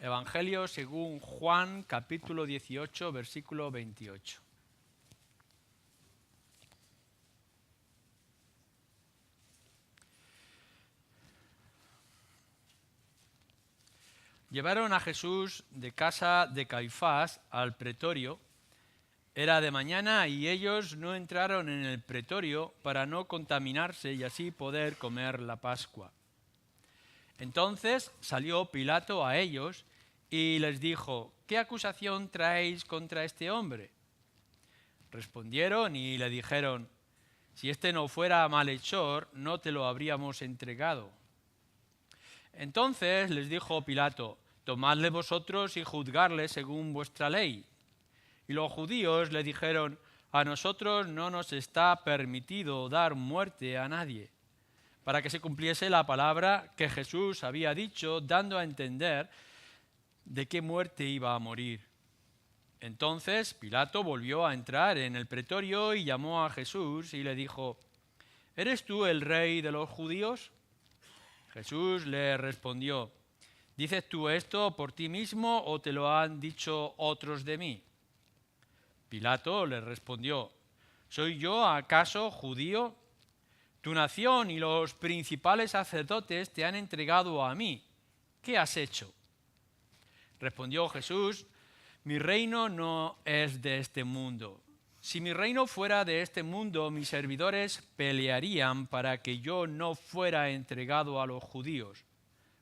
Evangelio según Juan, capítulo 18, versículo 28. Llevaron a Jesús de casa de Caifás al pretorio. Era de mañana y ellos no entraron en el pretorio para no contaminarse y así poder comer la Pascua. Entonces salió Pilato a ellos y les dijo: ¿qué acusación traéis contra este hombre? Respondieron y le dijeron: si este no fuera malhechor, no te lo habríamos entregado. Entonces les dijo Pilato: tomadle vosotros y juzgadle según vuestra ley. Y los judíos le dijeron: a nosotros no nos está permitido dar muerte a nadie, para que se cumpliese la palabra que Jesús había dicho, dando a entender de qué muerte iba a morir. Entonces Pilato volvió a entrar en el pretorio y llamó a Jesús y le dijo: ¿eres tú el rey de los judíos? Jesús le respondió: ¿dices tú esto por ti mismo o te lo han dicho otros de mí? Pilato le respondió: ¿soy yo acaso judío? Tu nación y los principales sacerdotes te han entregado a mí. ¿Qué has hecho? Respondió Jesús: mi reino no es de este mundo. Si mi reino fuera de este mundo, mis servidores pelearían para que yo no fuera entregado a los judíos.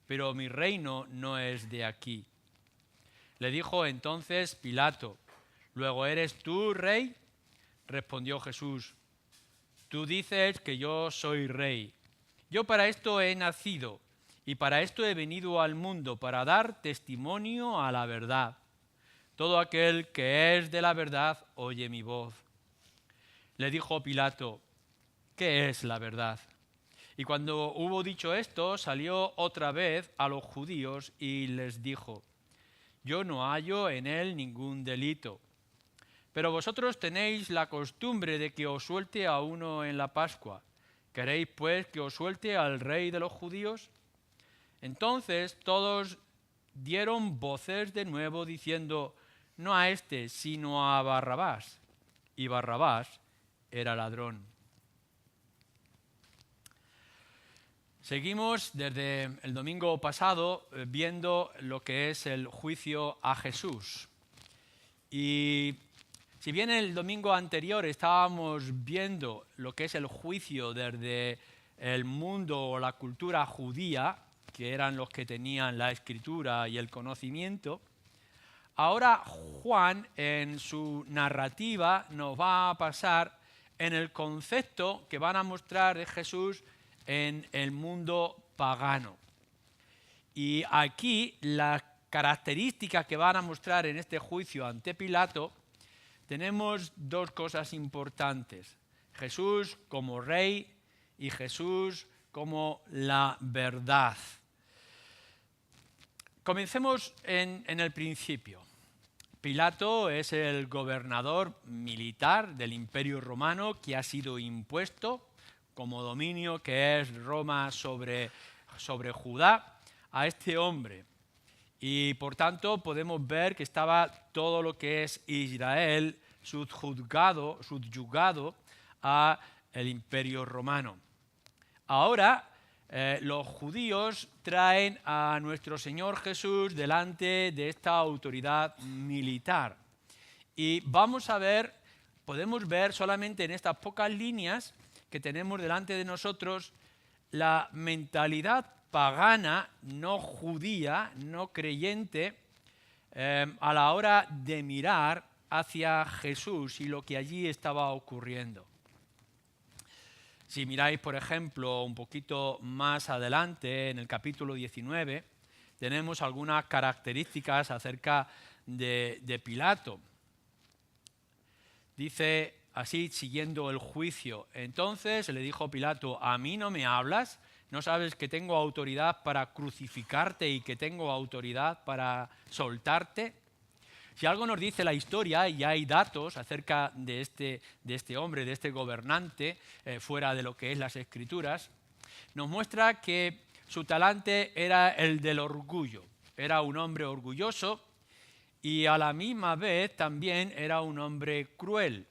Pero mi reino no es de aquí. Le dijo entonces Pilato: ¿luego eres tú rey? Respondió Jesús: tú dices que yo soy rey. Yo para esto he nacido y para esto he venido al mundo, para dar testimonio a la verdad. Todo aquel que es de la verdad oye mi voz. Le dijo Pilato: ¿qué es la verdad? Y cuando hubo dicho esto, salió otra vez a los judíos y les dijo: yo no hallo en él ningún delito. Pero vosotros tenéis la costumbre de que os suelte a uno en la Pascua. ¿Queréis pues que os suelte al rey de los judíos? Entonces todos dieron voces de nuevo diciendo: no a este, sino a Barrabás. Y Barrabás era ladrón. Seguimos desde el domingo pasado viendo lo que es el juicio a Jesús. Y si bien el domingo anterior estábamos viendo lo que es el juicio desde el mundo o la cultura judía, que eran los que tenían la escritura y el conocimiento, ahora Juan en su narrativa nos va a pasar en el concepto que van a mostrar de Jesús en el mundo pagano. Y aquí las características que van a mostrar en este juicio ante Pilato, tenemos dos cosas importantes: Jesús como rey y Jesús como la verdad. Comencemos en el principio. Pilato es el gobernador militar del Imperio Romano que ha sido impuesto como dominio que es Roma sobre Judá a este hombre. Y por tanto podemos ver que estaba todo lo que es Israel subyugado a el Imperio Romano. Ahora los judíos traen a nuestro Señor Jesús delante de esta autoridad militar. Y podemos ver solamente en estas pocas líneas que tenemos delante de nosotros la mentalidad pagana, no judía, no creyente, a la hora de mirar hacia Jesús y lo que allí estaba ocurriendo. Si miráis, por ejemplo, un poquito más adelante, en el capítulo 19, tenemos algunas características acerca de Pilato. Dice así, siguiendo el juicio: entonces le dijo Pilato: ¿a mí no me hablas? ¿No sabes que tengo autoridad para crucificarte y que tengo autoridad para soltarte? Si algo nos dice la historia, y hay datos acerca de este hombre, de este gobernante, fuera de lo que es las Escrituras, nos muestra que su talante era el del orgullo. Era un hombre orgulloso y a la misma vez también era un hombre cruel.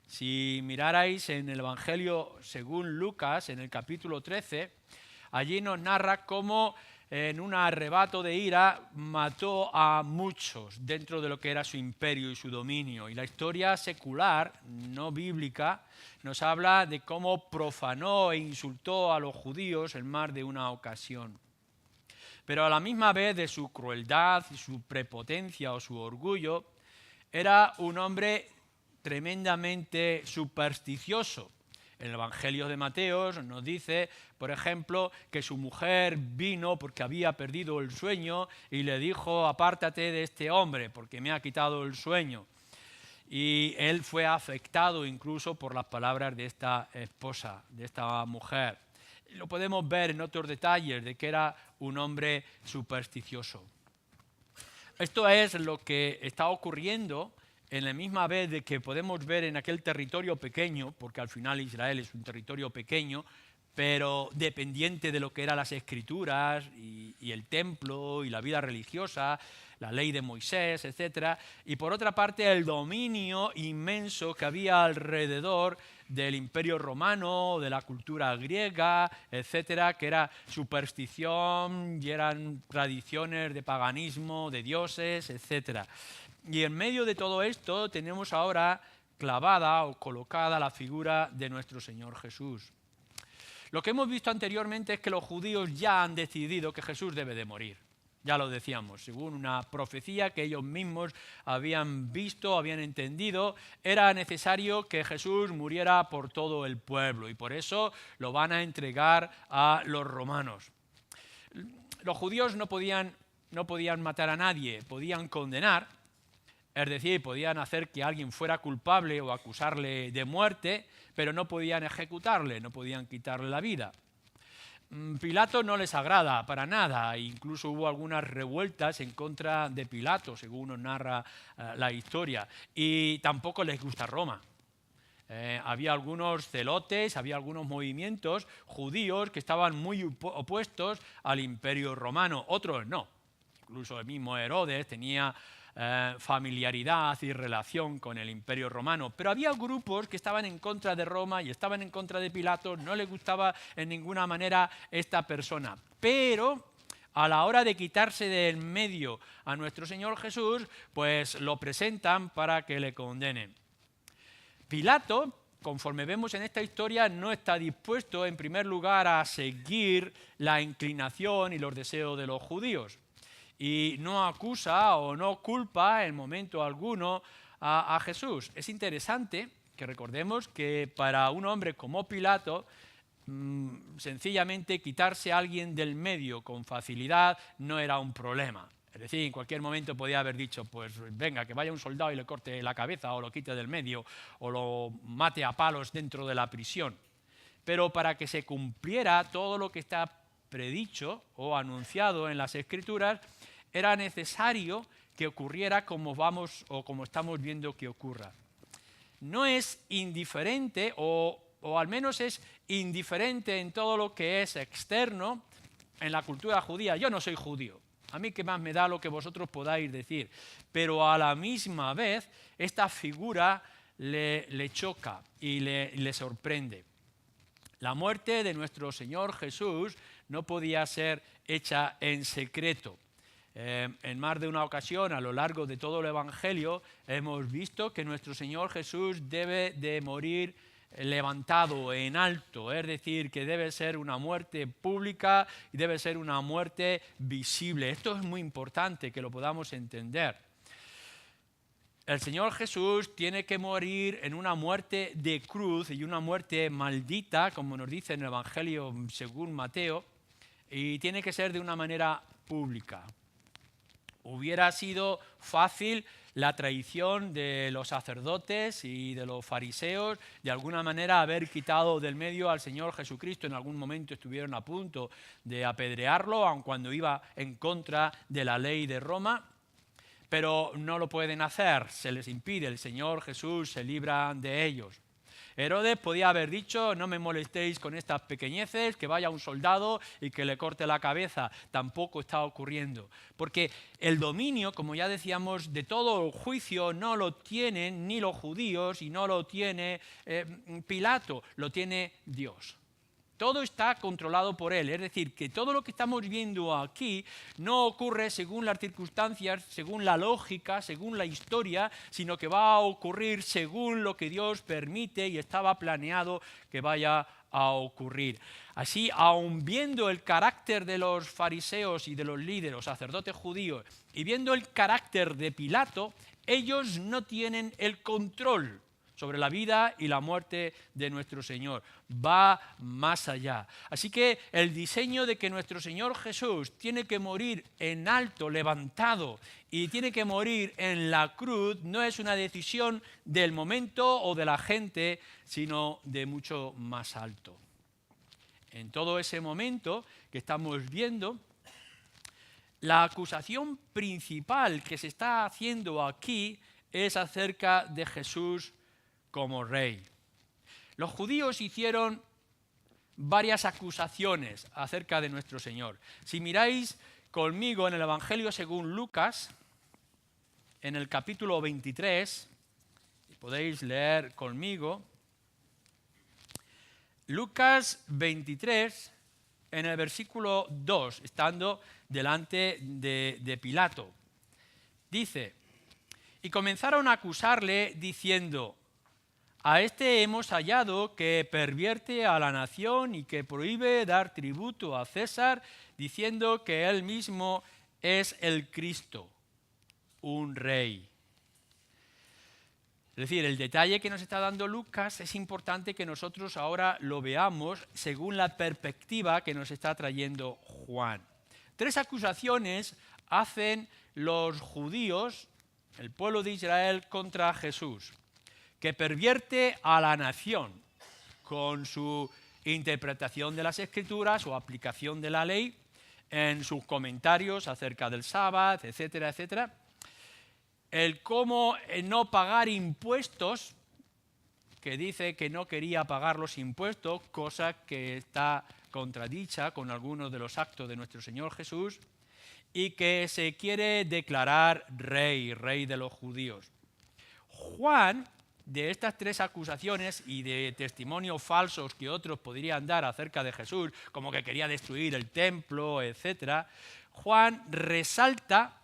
Si mirarais en el Evangelio según Lucas, en el capítulo 13, allí nos narra cómo en un arrebato de ira mató a muchos dentro de lo que era su imperio y su dominio. Y la historia secular, no bíblica, nos habla de cómo profanó e insultó a los judíos en más de una ocasión. Pero a la misma vez de su crueldad y su prepotencia o su orgullo, era un hombre tremendamente supersticioso. En el Evangelio de Mateo nos dice, por ejemplo, que su mujer vino porque había perdido el sueño y le dijo: apártate de este hombre porque me ha quitado el sueño. Y él fue afectado incluso por las palabras de esta esposa, de esta mujer. Lo podemos ver en otros detalles de que era un hombre supersticioso. Esto es lo que está ocurriendo en la misma vez de que podemos ver en aquel territorio pequeño, porque al final Israel es un territorio pequeño, pero dependiente de lo que eran las escrituras y el templo y la vida religiosa, la ley de Moisés, etc. Y por otra parte el dominio inmenso que había alrededor del imperio romano, de la cultura griega, etc., que era superstición y eran tradiciones de paganismo, de dioses, etc. Y en medio de todo esto tenemos ahora clavada o colocada la figura de nuestro Señor Jesús. Lo que hemos visto anteriormente es que los judíos ya han decidido que Jesús debe de morir. Ya lo decíamos, según una profecía que ellos mismos habían visto, habían entendido, era necesario que Jesús muriera por todo el pueblo y por eso lo van a entregar a los romanos. Los judíos no podían matar a nadie, podían condenar, es decir, podían hacer que alguien fuera culpable o acusarle de muerte, pero no podían ejecutarle, no podían quitarle la vida. Pilato no les agrada para nada, incluso hubo algunas revueltas en contra de Pilato, según nos narra la historia, y tampoco les gusta Roma. Había algunos celotes, había algunos movimientos judíos que estaban muy opuestos al imperio romano, otros no. Incluso el mismo Herodes tenía familiaridad y relación con el imperio romano, pero había grupos que estaban en contra de Roma y estaban en contra de Pilato, no les gustaba en ninguna manera esta persona, pero a la hora de quitarse del medio a nuestro Señor Jesús, pues lo presentan para que le condenen. Pilato, conforme vemos en esta historia, no está dispuesto en primer lugar a seguir la inclinación y los deseos de los judíos. Y no acusa o no culpa en momento alguno a Jesús. Es interesante que recordemos que para un hombre como Pilato, sencillamente quitarse a alguien del medio con facilidad no era un problema. Es decir, en cualquier momento podía haber dicho, pues venga, que vaya un soldado y le corte la cabeza o lo quite del medio o lo mate a palos dentro de la prisión. Pero para que se cumpliera todo lo que está predicho o anunciado en las Escrituras, era necesario que ocurriera como vamos o como estamos viendo que ocurra. No es indiferente o al menos es indiferente en todo lo que es externo en la cultura judía. Yo no soy judío, a mí qué más me da lo que vosotros podáis decir, pero a la misma vez esta figura le choca y le sorprende. La muerte de nuestro Señor Jesús no podía ser hecha en secreto. En más de una ocasión a lo largo de todo el Evangelio hemos visto que nuestro Señor Jesús debe de morir levantado en alto, es decir, que debe ser una muerte pública y debe ser una muerte visible. Esto es muy importante que lo podamos entender. El Señor Jesús tiene que morir en una muerte de cruz y una muerte maldita, como nos dice en el Evangelio según Mateo, y tiene que ser de una manera pública. Hubiera sido fácil la traición de los sacerdotes y de los fariseos, de alguna manera haber quitado del medio al Señor Jesucristo. En algún momento estuvieron a punto de apedrearlo, aun cuando iba en contra de la ley de Roma, pero no lo pueden hacer, se les impide, el Señor Jesús se libra de ellos. Herodes podía haber dicho, no me molestéis con estas pequeñeces, que vaya un soldado y que le corte la cabeza. Tampoco está ocurriendo. Porque el dominio, como ya decíamos, de todo el juicio no lo tienen ni los judíos y no lo tiene Pilato, lo tiene Dios. Todo está controlado por Él, es decir, que todo lo que estamos viendo aquí no ocurre según las circunstancias, según la lógica, según la historia, sino que va a ocurrir según lo que Dios permite y estaba planeado que vaya a ocurrir. Así, aun viendo el carácter de los fariseos y de los líderes, los sacerdotes judíos, y viendo el carácter de Pilato, ellos no tienen el control sobre la vida y la muerte de nuestro Señor. Va más allá. Así que el diseño de que nuestro Señor Jesús tiene que morir en alto, levantado, y tiene que morir en la cruz, no es una decisión del momento o de la gente, sino de mucho más alto. En todo ese momento que estamos viendo, la acusación principal que se está haciendo aquí es acerca de Jesús como rey. Los judíos hicieron varias acusaciones acerca de nuestro Señor. Si miráis conmigo en el Evangelio según Lucas, en el capítulo 23, podéis leer conmigo, Lucas 23, en el versículo 2, estando delante de Pilato, dice, y comenzaron a acusarle diciendo, a este hemos hallado que pervierte a la nación y que prohíbe dar tributo a César, diciendo que él mismo es el Cristo, un rey. Es decir, el detalle que nos está dando Lucas es importante que nosotros ahora lo veamos según la perspectiva que nos está trayendo Juan. 3 acusaciones hacen los judíos, el pueblo de Israel, contra Jesús. Que pervierte a la nación con su interpretación de las Escrituras o aplicación de la ley, en sus comentarios acerca del sábado, etcétera, etcétera. El cómo no pagar impuestos, que dice que no quería pagar los impuestos, cosa que está contradicha con algunos de los actos de nuestro Señor Jesús, y que se quiere declarar rey de los judíos. Juan, de estas 3 acusaciones y de testimonios falsos que otros podrían dar acerca de Jesús, como que quería destruir el templo, etc., Juan resalta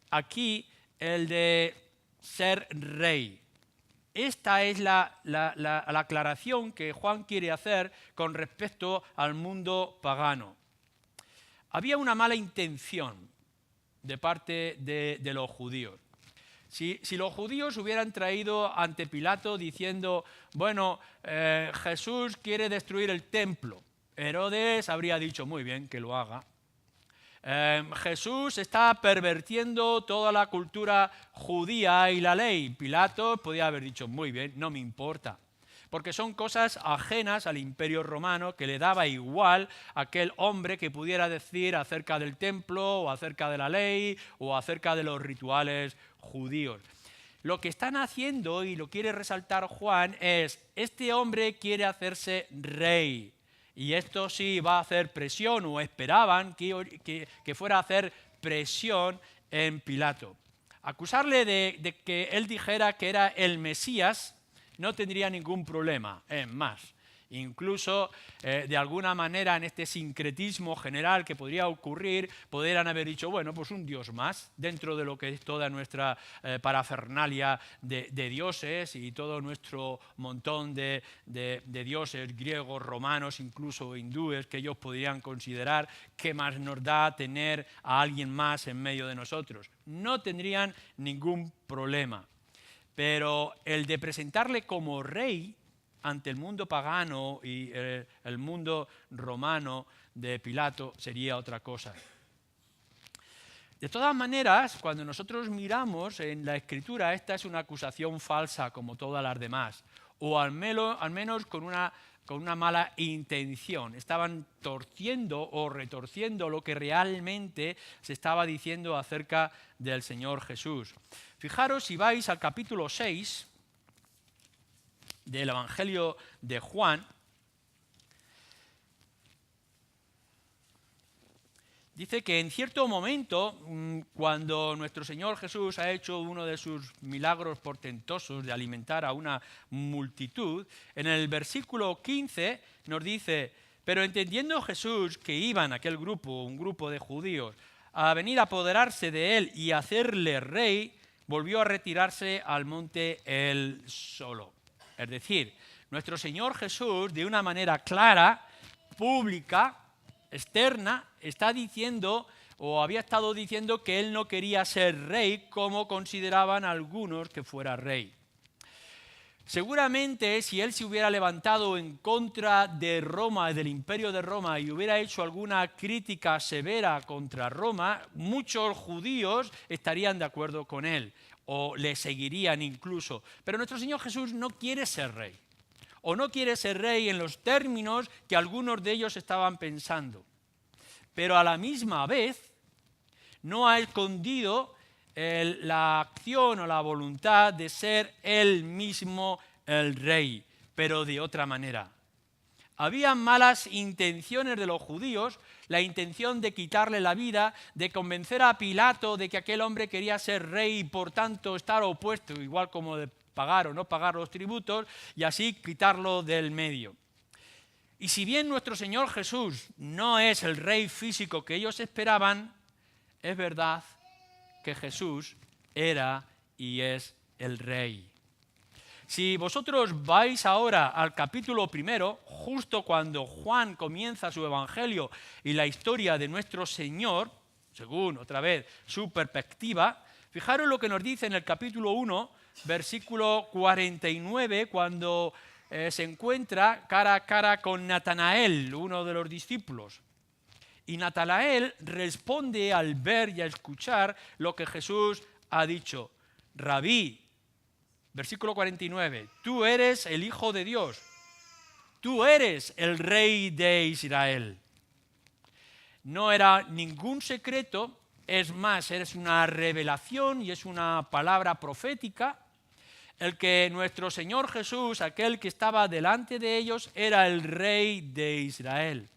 aquí el de ser rey. Esta es la aclaración que Juan quiere hacer con respecto al mundo pagano. Había una mala intención de parte de los judíos. Si los judíos hubieran traído ante Pilato diciendo, bueno, Jesús quiere destruir el templo, Herodes habría dicho, muy bien, que lo haga. Jesús está pervirtiendo toda la cultura judía y la ley. Pilato podía haber dicho, muy bien, no me importa. Porque son cosas ajenas al Imperio Romano, que le daba igual a aquel hombre que pudiera decir acerca del templo o acerca de la ley o acerca de los rituales judíos. Lo que están haciendo, y lo quiere resaltar Juan, es este hombre quiere hacerse rey. Y esto sí va a hacer presión, o esperaban que fuera a hacer presión en Pilato. Acusarle de que él dijera que era el Mesías no tendría ningún problema, es más. Incluso, de alguna manera, en este sincretismo general que podría ocurrir, podrían haber dicho, bueno, pues un dios más, dentro de lo que es toda nuestra parafernalia de dioses y todo nuestro montón de dioses griegos, romanos, incluso hindúes, que ellos podrían considerar qué más nos da tener a alguien más en medio de nosotros. No tendrían ningún problema. Pero el de presentarle como rey ante el mundo pagano y el mundo romano de Pilato sería otra cosa. De todas maneras, cuando nosotros miramos en la Escritura, esta es una acusación falsa como todas las demás, o al menos con una mala intención. Estaban torciendo o retorciendo lo que realmente se estaba diciendo acerca del Señor Jesús. Fijaros, si vais al capítulo 6, del Evangelio de Juan, dice que en cierto momento, cuando nuestro Señor Jesús ha hecho uno de sus milagros portentosos de alimentar a una multitud, en el versículo 15 nos dice: pero entendiendo Jesús que iban aquel grupo, un grupo de judíos, a venir a apoderarse de él y hacerle rey, volvió a retirarse al monte él solo. Es decir, nuestro Señor Jesús, de una manera clara, pública, externa, está diciendo, o había estado diciendo, que él no quería ser rey como consideraban algunos que fuera rey. Seguramente si él se hubiera levantado en contra de Roma, del imperio de Roma, y hubiera hecho alguna crítica severa contra Roma, muchos judíos estarían de acuerdo con él, o le seguirían incluso. Pero nuestro Señor Jesús no quiere ser rey, o no quiere ser rey en los términos que algunos de ellos estaban pensando. Pero a la misma vez no ha escondido la acción o la voluntad de ser él mismo el rey, pero de otra manera. Había malas intenciones de los judíos, la intención de quitarle la vida, de convencer a Pilato de que aquel hombre quería ser rey y por tanto estar opuesto, igual como de pagar o no pagar los tributos, y así quitarlo del medio. Y si bien nuestro Señor Jesús no es el rey físico que ellos esperaban, es verdad que Jesús era y es el rey. Si vosotros vais ahora al capítulo 1, justo cuando Juan comienza su evangelio y la historia de nuestro Señor, según otra vez su perspectiva, fijaros lo que nos dice en el capítulo 1, versículo 49, cuando se encuentra cara a cara con Natanael, uno de los discípulos. Y Natanael responde al ver y a escuchar lo que Jesús ha dicho: Rabí, versículo 49, tú eres el Hijo de Dios, tú eres el Rey de Israel. No era ningún secreto, es más, es una revelación y es una palabra profética, el que nuestro Señor Jesús, aquel que estaba delante de ellos, era el Rey de Israel.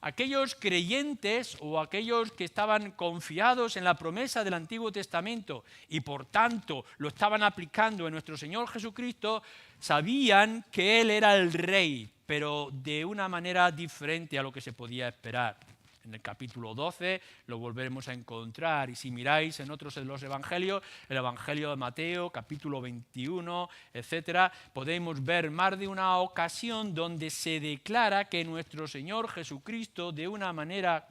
Aquellos creyentes o aquellos que estaban confiados en la promesa del Antiguo Testamento y por tanto lo estaban aplicando en nuestro Señor Jesucristo, sabían que Él era el Rey, pero de una manera diferente a lo que se podía esperar. En el capítulo 12 lo volveremos a encontrar, y si miráis en otros de los evangelios, el Evangelio de Mateo, capítulo 21, etcétera, podemos ver más de una ocasión donde se declara que nuestro Señor Jesucristo, de una manera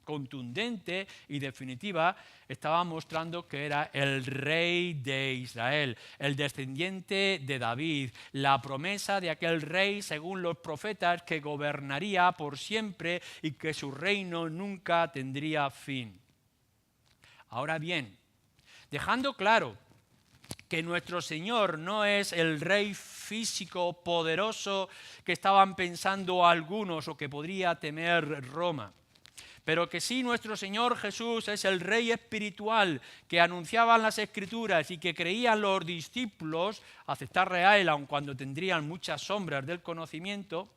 contundente y definitiva, estaba mostrando que era el Rey de Israel, el descendiente de David, la promesa de aquel rey, según los profetas, que gobernaría por siempre y que su reino nunca tendría fin. Ahora bien, dejando claro que nuestro Señor no es el rey físico poderoso que estaban pensando algunos o que podría temer Roma, pero que sí nuestro Señor Jesús es el Rey espiritual que anunciaban las Escrituras y que creían los discípulos aceptarle a Él, aun cuando tendrían muchas sombras del conocimiento.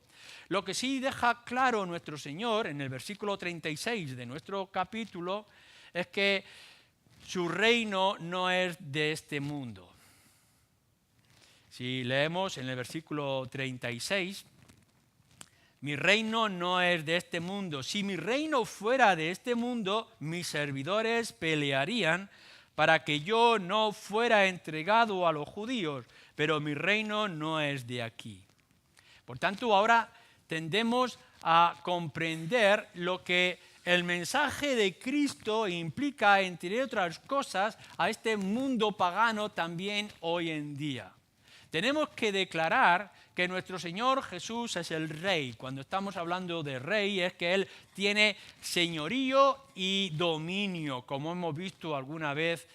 Lo que sí deja claro nuestro Señor en el versículo 36 de nuestro capítulo es que su reino no es de este mundo. Si leemos en el versículo 36, mi reino no es de este mundo. Si mi reino fuera de este mundo, mis servidores pelearían para que yo no fuera entregado a los judíos, pero mi reino no es de aquí. Por tanto, ahora tendemos a comprender lo que el mensaje de Cristo implica, entre otras cosas, a este mundo pagano también hoy en día. Tenemos que declarar que nuestro Señor Jesús es el Rey. Cuando estamos hablando de Rey es que Él tiene señorío y dominio, como hemos visto alguna vez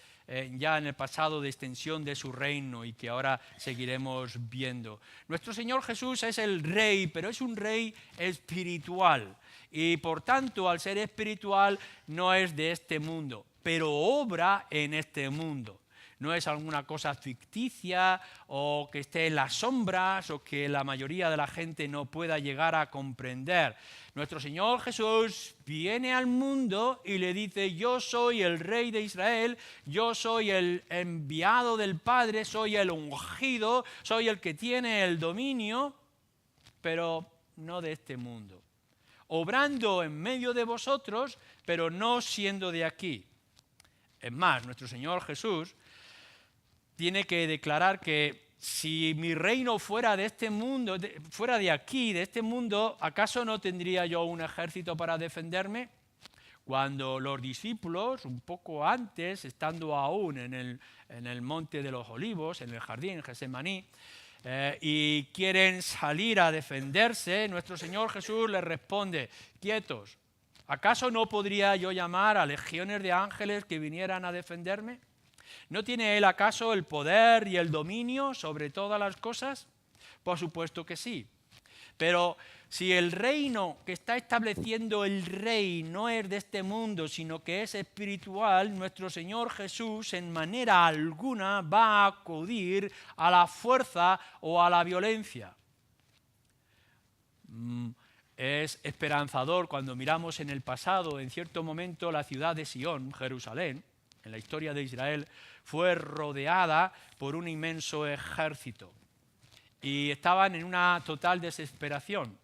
ya en el pasado de extensión de su reino y que ahora seguiremos viendo. Nuestro Señor Jesús es el Rey, pero es un Rey espiritual y por tanto al ser espiritual no es de este mundo, pero obra en este mundo. no es alguna cosa ficticia o que esté en las sombras o que la mayoría de la gente no pueda llegar a comprender. Nuestro Señor Jesús viene al mundo y le dice: yo soy el Rey de Israel, yo soy el enviado del Padre, soy el ungido, soy el que tiene el dominio, pero no de este mundo. Obrando en medio de vosotros, pero no siendo de aquí. Es más, nuestro Señor Jesús tiene que declarar que si mi reino fuera de este mundo, fuera de aquí, de este mundo, ¿acaso no tendría yo un ejército para defenderme? Cuando los discípulos, un poco antes, estando aún en el monte de los olivos, en el jardín, en Getsemaní, y quieren salir a defenderse, nuestro Señor Jesús les responde: quietos, ¿acaso no podría yo llamar a legiones de ángeles que vinieran a defenderme? ¿No tiene Él acaso el poder y el dominio sobre todas las cosas? Por supuesto que sí. Pero si el reino que está estableciendo el Rey no es de este mundo, sino que es espiritual, nuestro Señor Jesús en manera alguna va a acudir a la fuerza o a la violencia. Es esperanzador cuando miramos en el pasado, en cierto momento la ciudad de Sion, Jerusalén, en la historia de Israel, fue rodeada por un inmenso ejército y estaban en una total desesperación,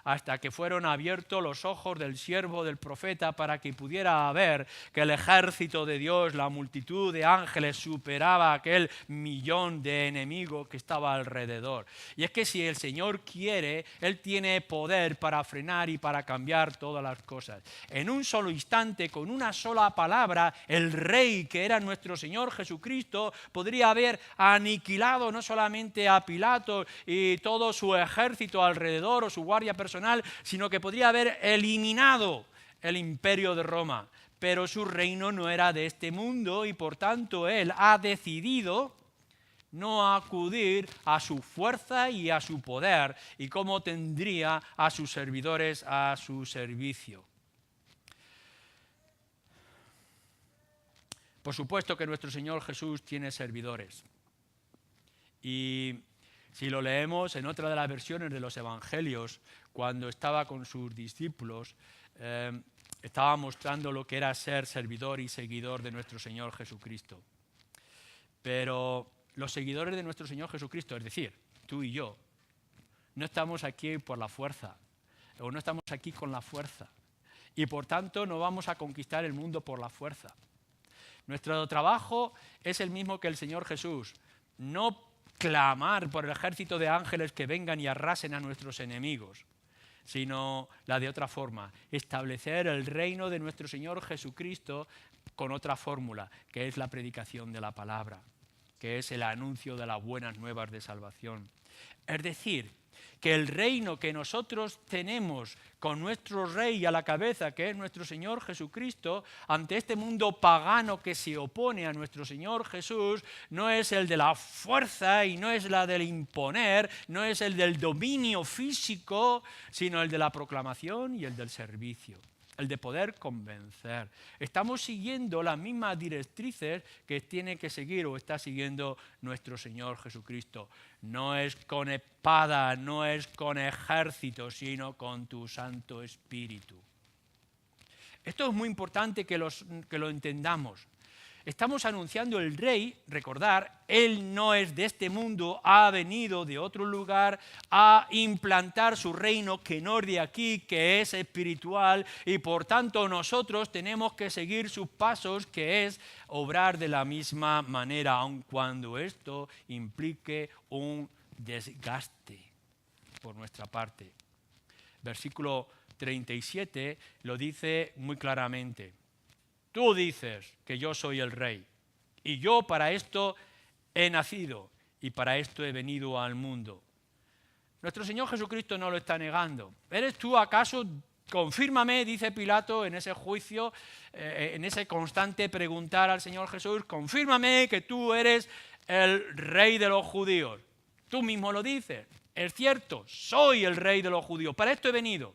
hasta que fueron abiertos los ojos del siervo del profeta para que pudiera ver que el ejército de Dios, la multitud de ángeles, superaba aquel millón de enemigos que estaba alrededor. Y es que si el Señor quiere, Él tiene poder para frenar y para cambiar todas las cosas. En un solo instante, con una sola palabra, el Rey, que era nuestro Señor Jesucristo, podría haber aniquilado no solamente a Pilato y todo su ejército alrededor o su guardia personal, sino que podría haber eliminado el imperio de Roma. Pero su reino no era de este mundo y por tanto Él ha decidido no acudir a su fuerza y a su poder y cómo tendría a sus servidores a su servicio. Por supuesto que nuestro Señor Jesús tiene servidores. Y si lo leemos en otra de las versiones de los Evangelios, cuando estaba con sus discípulos, estaba mostrando lo que era ser servidor y seguidor de nuestro Señor Jesucristo. Pero los seguidores de nuestro Señor Jesucristo, es decir, tú y yo, no estamos aquí por la fuerza, o no estamos aquí con la fuerza, y por tanto no vamos a conquistar el mundo por la fuerza. Nuestro trabajo es el mismo que el Señor Jesús, no clamar por el ejército de ángeles que vengan y arrasen a nuestros enemigos, sino la de otra forma, establecer el reino de nuestro Señor Jesucristo con otra fórmula, que es la predicación de la palabra, que es el anuncio de las buenas nuevas de salvación. Es decir, que el reino que nosotros tenemos con nuestro Rey a la cabeza, que es nuestro Señor Jesucristo, ante este mundo pagano que se opone a nuestro Señor Jesús, no es el de la fuerza y no es la del imponer, no es el del dominio físico, sino el de la proclamación y el del servicio, el de poder convencer. Estamos siguiendo las mismas directrices que tiene que seguir o está siguiendo nuestro Señor Jesucristo. No es con espada, no es con ejército, sino con tu Santo Espíritu. Esto es muy importante que lo entendamos. Estamos anunciando el Rey, recordar, Él no es de este mundo, ha venido de otro lugar a implantar su reino que no es de aquí, que es espiritual, y por tanto nosotros tenemos que seguir sus pasos, que es obrar de la misma manera, aun cuando esto implique un desgaste por nuestra parte. Versículo 37 lo dice muy claramente. Tú dices que yo soy el Rey, y yo para esto he nacido, y para esto he venido al mundo. Nuestro Señor Jesucristo no lo está negando. ¿Eres tú acaso? Confírmame, dice Pilato en ese juicio, en ese constante preguntar al Señor Jesús, confírmame que tú eres el Rey de los judíos. Tú mismo lo dices. Es cierto, soy el Rey de los judíos, para esto he venido.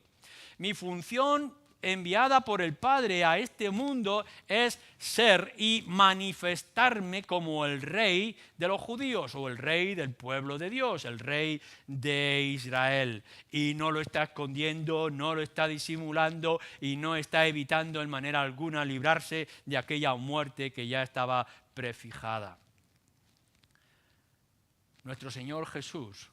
Mi función enviada por el Padre a este mundo es ser y manifestarme como el rey de los judíos o el rey del pueblo de Dios, el rey de Israel. Y no lo está escondiendo, no lo está disimulando y no está evitando en manera alguna librarse de aquella muerte que ya estaba prefijada. Nuestro Señor Jesús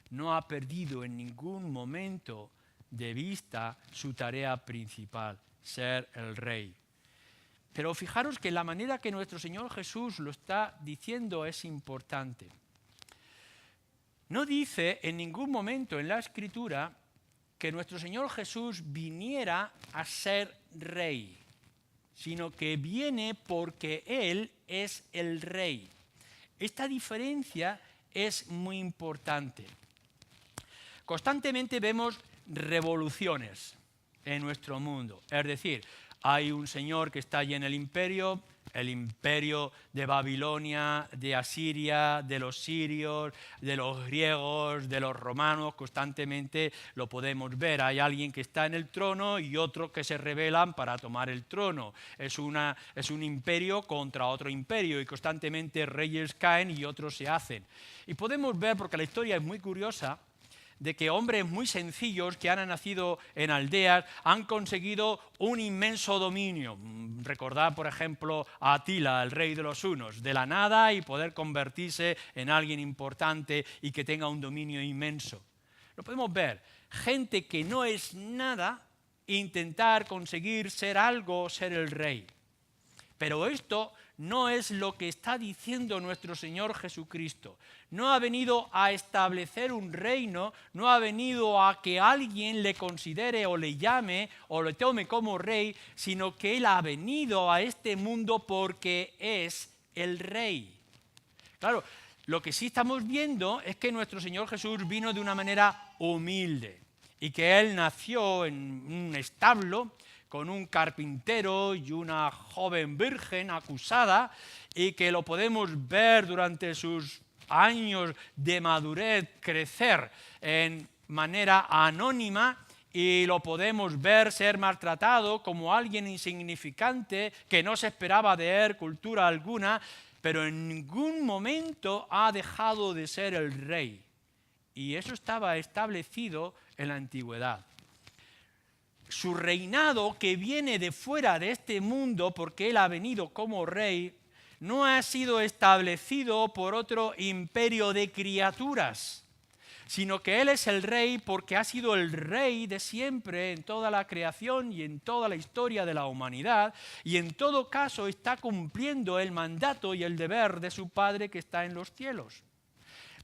no ha perdido en ningún momento de vista su tarea principal, ser el rey. Pero fijaros que la manera que nuestro Señor Jesús lo está diciendo es importante. No dice en ningún momento en la Escritura que nuestro Señor Jesús viniera a ser rey, sino que viene porque Él es el rey. Esta diferencia es muy importante. Constantemente vemos revoluciones en nuestro mundo. Es decir, hay un señor que está allí en el imperio de Babilonia, de Asiria, de los sirios, de los griegos, de los romanos, constantemente lo podemos ver. Hay alguien que está en el trono y otros que se rebelan para tomar el trono. Es un imperio contra otro imperio y constantemente reyes caen y otros se hacen. Y podemos ver, porque la historia es muy curiosa, de que hombres muy sencillos que han nacido en aldeas han conseguido un inmenso dominio. Recordad, por ejemplo, a Atila, el rey de los hunos, de la nada y poder convertirse en alguien importante y que tenga un dominio inmenso. Lo podemos ver, gente que no es nada, intentar conseguir ser algo, ser el rey. Pero esto no es lo que está diciendo nuestro Señor Jesucristo. No ha venido a establecer un reino, no ha venido a que alguien le considere o le llame o le tome como rey, sino que Él ha venido a este mundo porque es el rey. Claro, lo que sí estamos viendo es que nuestro Señor Jesús vino de una manera humilde y que Él nació en un establo con un carpintero y una joven virgen acusada, y que lo podemos ver durante sus años de madurez crecer en manera anónima, y lo podemos ver ser maltratado como alguien insignificante que no se esperaba de él cultura alguna, pero en ningún momento ha dejado de ser el rey. Y eso estaba establecido en la antigüedad. Su reinado, que viene de fuera de este mundo porque Él ha venido como rey, no ha sido establecido por otro imperio de criaturas, sino que Él es el rey porque ha sido el rey de siempre en toda la creación y en toda la historia de la humanidad, y en todo caso está cumpliendo el mandato y el deber de su Padre que está en los cielos.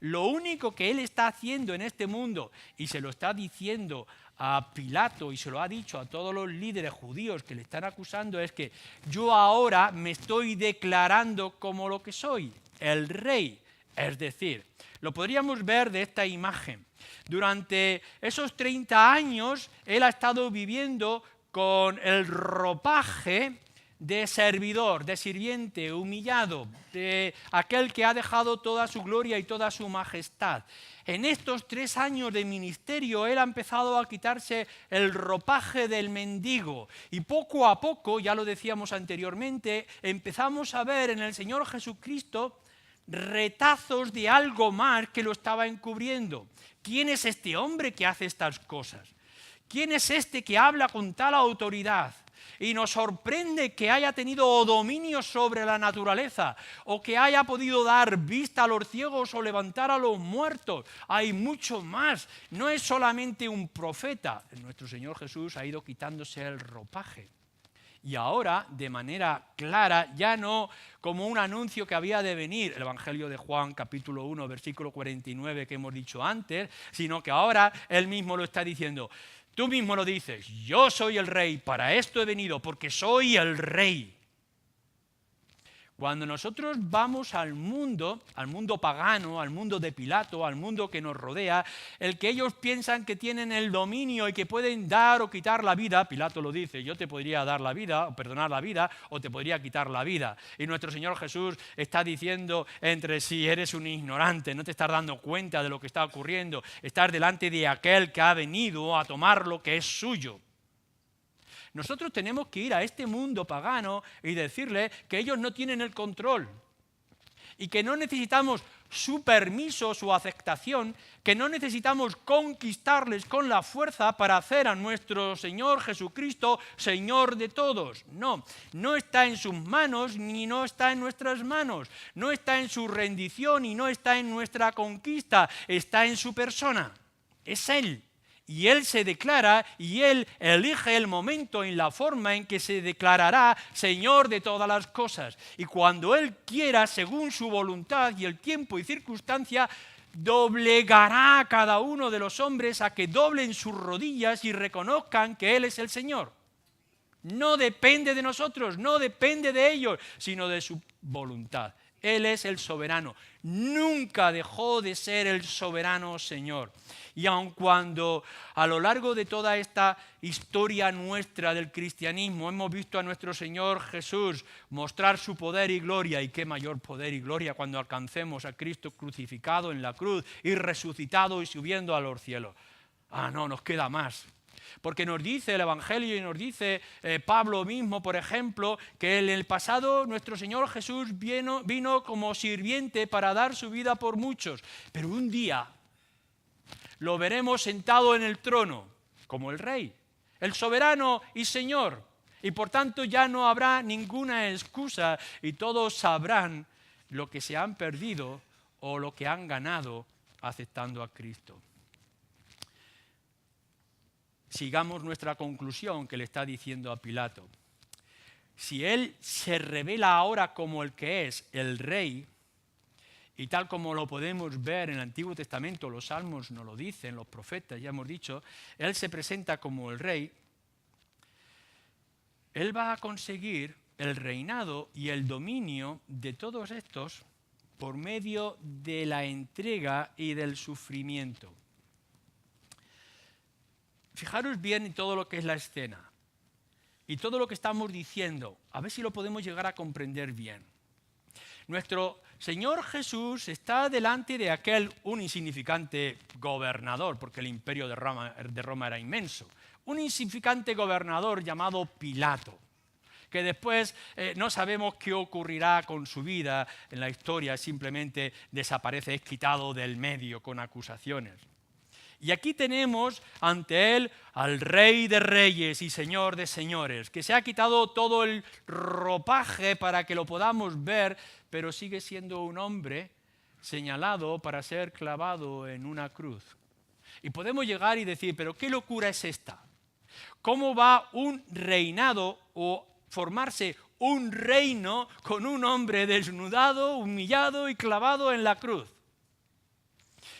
Lo único que Él está haciendo en este mundo, y se lo está diciendo a Pilato y se lo ha dicho a todos los líderes judíos que le están acusando, es que yo ahora me estoy declarando como lo que soy, el rey. Es decir, lo podríamos ver de esta imagen. Durante esos 30 años Él ha estado viviendo con el ropaje de servidor, de sirviente, humillado, de aquel que ha dejado toda su gloria y toda su majestad. En estos 3 años de ministerio, Él ha empezado a quitarse el ropaje del mendigo. Y poco a poco, ya lo decíamos anteriormente, empezamos a ver en el Señor Jesucristo retazos de algo más que lo estaba encubriendo. ¿Quién es este hombre que hace estas cosas? ¿Quién es este que habla con tal autoridad? Y nos sorprende que haya tenido dominio sobre la naturaleza, o que haya podido dar vista a los ciegos o levantar a los muertos. Hay mucho más. No es solamente un profeta. Nuestro Señor Jesús ha ido quitándose el ropaje. Y ahora, de manera clara, ya no como un anuncio que había de venir, el Evangelio de Juan, capítulo 1, versículo 49, que hemos dicho antes, sino que ahora Él mismo lo está diciendo. Tú mismo lo dices, yo soy el rey, para esto he venido, porque soy el rey. Cuando nosotros vamos al mundo pagano, al mundo de Pilato, al mundo que nos rodea, el que ellos piensan que tienen el dominio y que pueden dar o quitar la vida, Pilato lo dice, yo te podría dar la vida, o perdonar la vida, o te podría quitar la vida. Y nuestro Señor Jesús está diciendo entre sí, eres un ignorante, no te estás dando cuenta de lo que está ocurriendo, estás delante de aquel que ha venido a tomar lo que es suyo. Nosotros tenemos que ir a este mundo pagano y decirle que ellos no tienen el control y que no necesitamos su permiso, su aceptación, que no necesitamos conquistarles con la fuerza para hacer a nuestro Señor Jesucristo Señor de todos. No, no está en sus manos ni no está en nuestras manos, no está en su rendición y no está en nuestra conquista, está en su persona, es Él. Y Él se declara y Él elige el momento y la forma en que se declarará Señor de todas las cosas. Y cuando Él quiera, según su voluntad y el tiempo y circunstancia, doblegará a cada uno de los hombres a que doblen sus rodillas y reconozcan que Él es el Señor. No depende de nosotros, no depende de ellos, sino de su voluntad. Él es el soberano. Nunca dejó de ser el soberano Señor. Y aun cuando a lo largo de toda esta historia nuestra del cristianismo hemos visto a nuestro Señor Jesús mostrar su poder y gloria, y qué mayor poder y gloria cuando alcancemos a Cristo crucificado en la cruz y resucitado y subiendo a los cielos. No, nos queda más. Porque nos dice el Evangelio y nos dice Pablo mismo, por ejemplo, que en el pasado nuestro Señor Jesús vino como sirviente para dar su vida por muchos. Pero un día lo veremos sentado en el trono como el Rey, el soberano y Señor. Y por tanto ya no habrá ninguna excusa y todos sabrán lo que se han perdido o lo que han ganado aceptando a Cristo. Sigamos nuestra conclusión que le está diciendo a Pilato. Si Él se revela ahora como el que es el Rey, y tal como lo podemos ver en el Antiguo Testamento, los Salmos nos lo dicen, los profetas, ya hemos dicho, Él se presenta como el Rey, Él va a conseguir el reinado y el dominio de todos estos por medio de la entrega y del sufrimiento. Fijaros bien en todo lo que es la escena y todo lo que estamos diciendo, a ver si lo podemos llegar a comprender bien. Nuestro Señor Jesús está delante de un insignificante gobernador, porque el imperio de Roma era inmenso, un insignificante gobernador llamado Pilato, que después no sabemos qué ocurrirá con su vida en la historia, simplemente desaparece, es quitado del medio con acusaciones. Y aquí tenemos ante él al Rey de Reyes y Señor de Señores, que se ha quitado todo el ropaje para que lo podamos ver, pero sigue siendo un hombre señalado para ser clavado en una cruz. Y podemos llegar y decir, pero ¿qué locura es esta? ¿Cómo va un reinado o formarse un reino con un hombre desnudado, humillado y clavado en la cruz?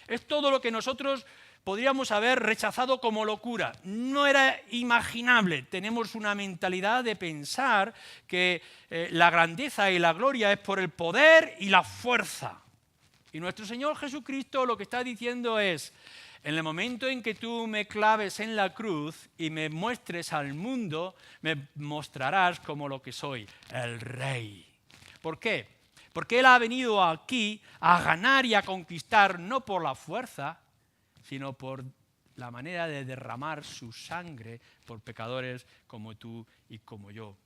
Es todo lo que nosotros podríamos haber rechazado como locura. No era imaginable. Tenemos una mentalidad de pensar que la grandeza y la gloria es por el poder y la fuerza. Y nuestro Señor Jesucristo lo que está diciendo es, en el momento en que tú me claves en la cruz y me muestres al mundo, me mostrarás como lo que soy, el Rey. ¿Por qué? Porque Él ha venido aquí a ganar y a conquistar no por la fuerza, sino por la manera de derramar su sangre por pecadores como tú y como yo.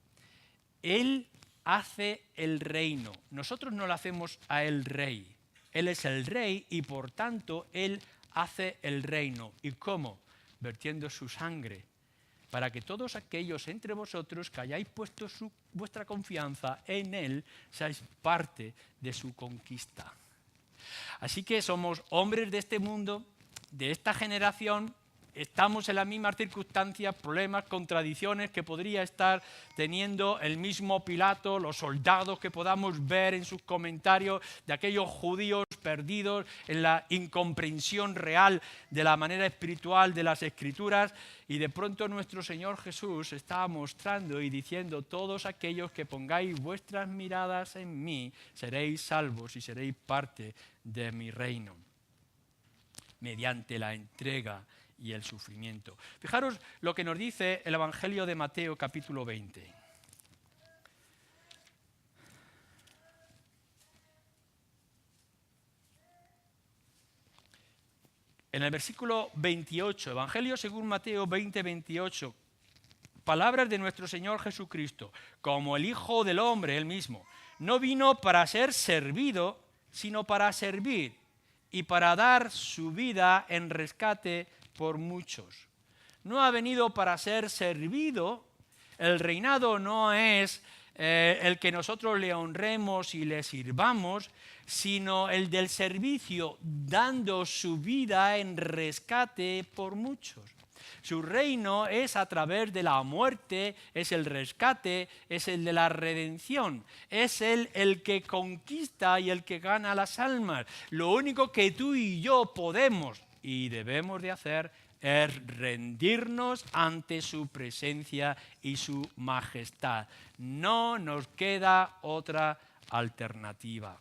Él hace el reino. Nosotros no lo hacemos a Él Rey. Él es el Rey y por tanto Él hace el reino. ¿Y cómo? Vertiendo su sangre, para que todos aquellos entre vosotros que hayáis puesto vuestra confianza en Él, seáis parte de su conquista. Así que somos hombres de este mundo, de esta generación, estamos en las mismas circunstancias, problemas, contradicciones que podría estar teniendo el mismo Pilato, los soldados que podamos ver en sus comentarios de aquellos judíos perdidos en la incomprensión real de la manera espiritual de las Escrituras, y de pronto nuestro Señor Jesús está mostrando y diciendo: todos aquellos que pongáis vuestras miradas en mí seréis salvos y seréis parte de mi reino, mediante la entrega y el sufrimiento. Fijaros lo que nos dice el Evangelio de Mateo, capítulo 20. En el versículo 28, Evangelio según Mateo 20, 28, palabras de nuestro Señor Jesucristo, como el Hijo del Hombre, él mismo, no vino para ser servido, sino para servir y para dar su vida en rescate por muchos. No ha venido para ser servido. El reinado no es el que nosotros le honremos y le sirvamos, sino el del servicio, dando su vida en rescate por muchos. Su reino es a través de la muerte, es el rescate, es el de la redención, es el que conquista y el que gana las almas. Lo único que tú y yo podemos y debemos de hacer es rendirnos ante su presencia y su majestad. No nos queda otra alternativa.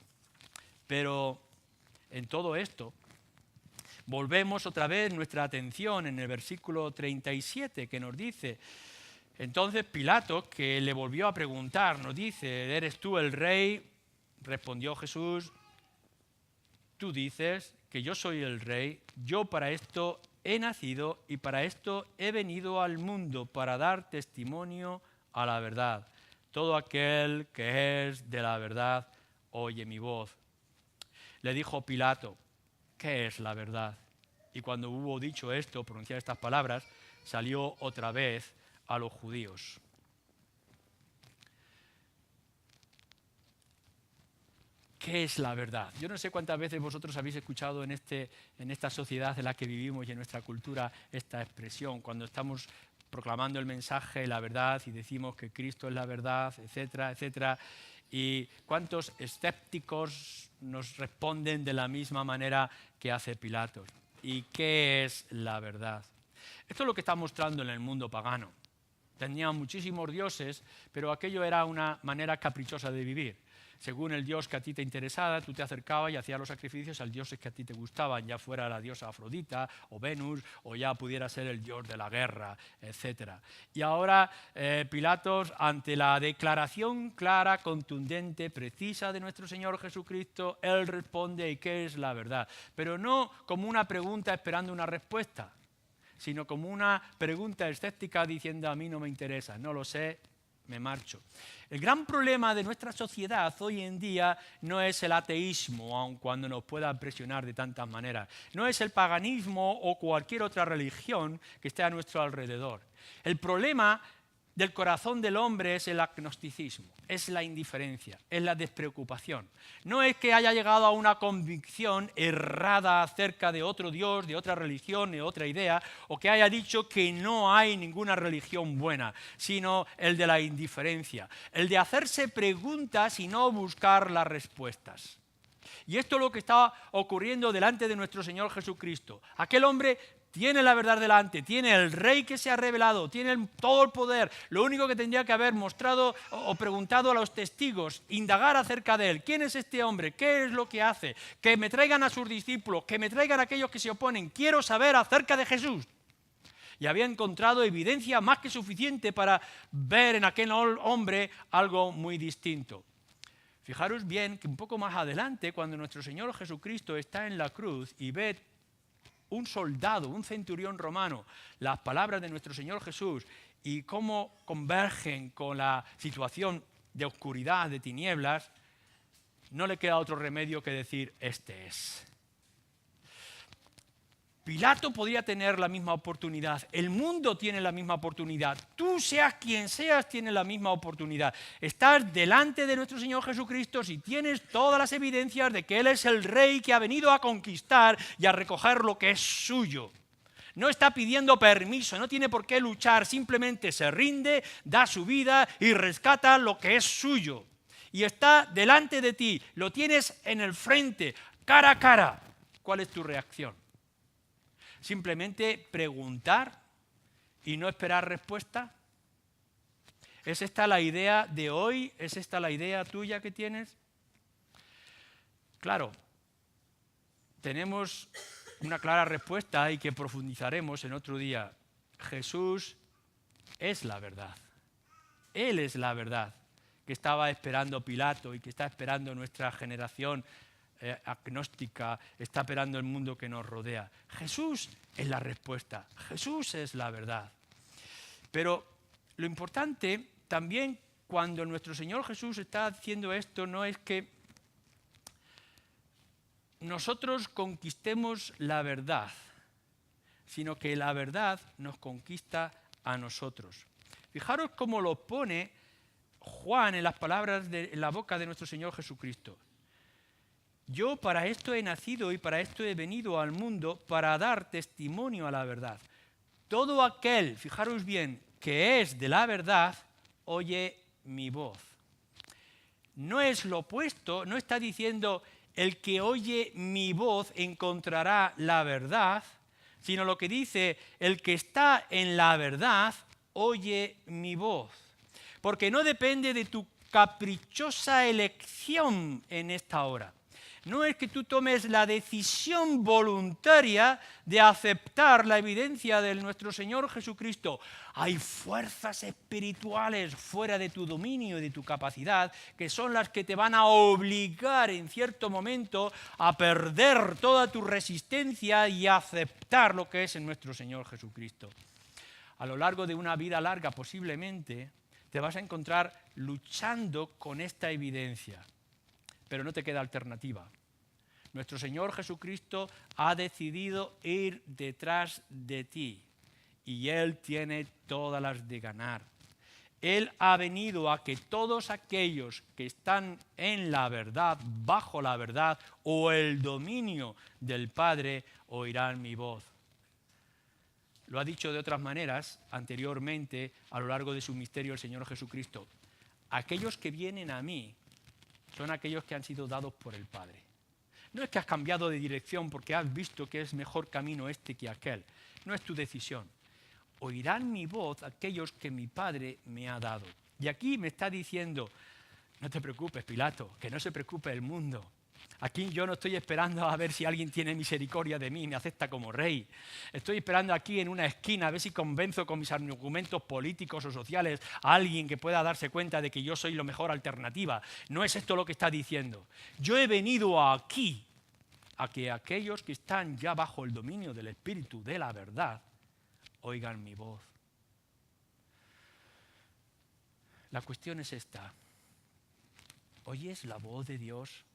Pero en todo esto, volvemos otra vez nuestra atención en el versículo 37 que nos dice: entonces Pilato, que le volvió a preguntar, nos dice: ¿eres tú el rey? Respondió Jesús: tú dices que yo soy el rey, yo para esto he nacido y para esto he venido al mundo, para dar testimonio a la verdad. Todo aquel que es de la verdad oye mi voz. Le dijo Pilato: ¿qué es la verdad? Y cuando hubo dicho esto, pronunciar estas palabras, salió otra vez a los judíos. ¿Qué es la verdad? Yo no sé cuántas veces vosotros habéis escuchado en esta sociedad en la que vivimos y en nuestra cultura esta expresión, cuando estamos proclamando el mensaje de la verdad y decimos que Cristo es la verdad, etcétera, etcétera. Y cuántos escépticos nos responden de la misma manera que hace Pilato. ¿Y qué es la verdad? Esto es lo que está mostrando en el mundo pagano. Tenían muchísimos dioses, pero aquello era una manera caprichosa de vivir. Según el dios que a ti te interesaba, tú te acercabas y hacías los sacrificios al dios que a ti te gustaban, ya fuera la diosa Afrodita o Venus, o ya pudiera ser el dios de la guerra, etc. Y ahora Pilatos, ante la declaración clara, contundente, precisa de nuestro Señor Jesucristo, él responde: ¿y qué es la verdad? Pero no como una pregunta esperando una respuesta, sino como una pregunta escéptica diciendo: a mí no me interesa, no lo sé, me marcho. El gran problema de nuestra sociedad hoy en día no es el ateísmo, aun cuando nos pueda presionar de tantas maneras. No es el paganismo o cualquier otra religión que esté a nuestro alrededor. El problema del corazón del hombre es el agnosticismo, es la indiferencia, es la despreocupación. No es que haya llegado a una convicción errada acerca de otro Dios, de otra religión, de otra idea, o que haya dicho que no hay ninguna religión buena, sino el de la indiferencia, el de hacerse preguntas y no buscar las respuestas. Y esto es lo que está ocurriendo delante de nuestro Señor Jesucristo. Aquel hombre tiene la verdad delante, tiene el rey que se ha revelado, tiene todo el poder. Lo único que tendría que haber mostrado o preguntado a los testigos, indagar acerca de él. ¿Quién es este hombre? ¿Qué es lo que hace? Que me traigan a sus discípulos, que me traigan a aquellos que se oponen. Quiero saber acerca de Jesús. Y había encontrado evidencia más que suficiente para ver en aquel hombre algo muy distinto. Fijaros bien que un poco más adelante, cuando nuestro Señor Jesucristo está en la cruz y ve un soldado, un centurión romano, las palabras de nuestro Señor Jesús y cómo convergen con la situación de oscuridad, de tinieblas, no le queda otro remedio que decir: este es. Pilato podría tener la misma oportunidad, el mundo tiene la misma oportunidad, tú seas quien seas tienes la misma oportunidad. Estás delante de nuestro Señor Jesucristo si tienes todas las evidencias de que Él es el Rey que ha venido a conquistar y a recoger lo que es suyo. No está pidiendo permiso, no tiene por qué luchar, simplemente se rinde, da su vida y rescata lo que es suyo. Y está delante de ti, lo tienes en el frente, cara a cara. ¿Cuál es tu reacción? ¿Simplemente preguntar y no esperar respuesta? ¿Es esta la idea de hoy? ¿Es esta la idea tuya que tienes? Claro, tenemos una clara respuesta y que profundizaremos en otro día. Jesús es la verdad. Él es la verdad que estaba esperando Pilato y que está esperando nuestra generación agnóstica, está esperando el mundo que nos rodea. Jesús es la respuesta, Jesús es la verdad. Pero Lo importante también cuando nuestro Señor Jesús está haciendo esto no es que nosotros conquistemos la verdad, sino que la verdad nos conquista a nosotros. Fijaros cómo lo pone Juan en las palabras en la boca de nuestro Señor Jesucristo. Yo para esto he nacido y para esto he venido al mundo, para dar testimonio a la verdad. Todo aquel, fijaros bien, que es de la verdad, oye mi voz. No es lo opuesto, no está diciendo el que oye mi voz encontrará la verdad, sino lo que dice, el que está en la verdad, oye mi voz. Porque no depende de tu caprichosa elección en esta hora. No es que tú tomes la decisión voluntaria de aceptar la evidencia de nuestro Señor Jesucristo. Hay fuerzas espirituales fuera de tu dominio y de tu capacidad que son las que te van a obligar en cierto momento a perder toda tu resistencia y a aceptar lo que es en nuestro Señor Jesucristo. A lo largo de una vida larga posiblemente te vas a encontrar luchando con esta evidencia. Pero no te queda alternativa. Nuestro Señor Jesucristo ha decidido ir detrás de ti y Él tiene todas las de ganar. Él ha venido a que todos aquellos que están en la verdad, bajo la verdad o el dominio del Padre, oirán mi voz. Lo ha dicho de otras maneras anteriormente a lo largo de su misterio el Señor Jesucristo. Aquellos que vienen a mí son aquellos que han sido dados por el Padre. No es que has cambiado de dirección porque has visto que es mejor camino este que aquel. No es tu decisión. Oirán mi voz aquellos que mi Padre me ha dado. Y aquí me está diciendo, no te preocupes, Pilato, que no se preocupe el mundo. Aquí yo no estoy esperando a ver si alguien tiene misericordia de mí y me acepta como rey. Estoy esperando aquí en una esquina a ver si convenzo con mis argumentos políticos o sociales a alguien que pueda darse cuenta de que yo soy la mejor alternativa. No es esto lo que está diciendo. Yo he venido aquí a que aquellos que están ya bajo el dominio del Espíritu de la verdad oigan mi voz. La cuestión es esta. ¿Oyes la voz de Dios?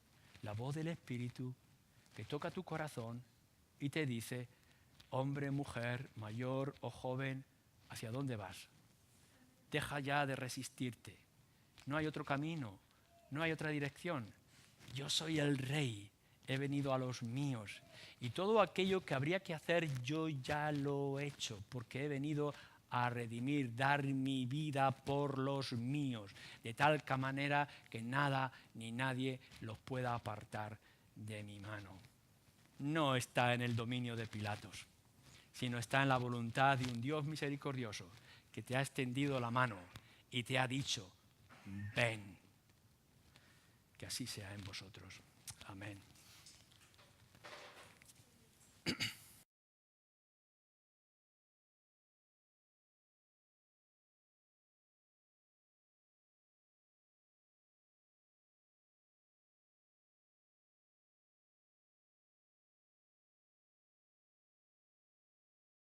La voz del Espíritu que toca tu corazón y te dice, hombre, mujer, mayor o joven, ¿hacia dónde vas? Deja ya de resistirte. No hay otro camino, no hay otra dirección. Yo soy el Rey, he venido a los míos y todo aquello que habría que hacer yo ya lo he hecho porque he venido a redimir, dar mi vida por los míos, de tal manera que nada ni nadie los pueda apartar de mi mano. No está en el dominio de Pilatos, sino está en la voluntad de un Dios misericordioso que te ha extendido la mano y te ha dicho, ven. Que así sea en vosotros. Amén.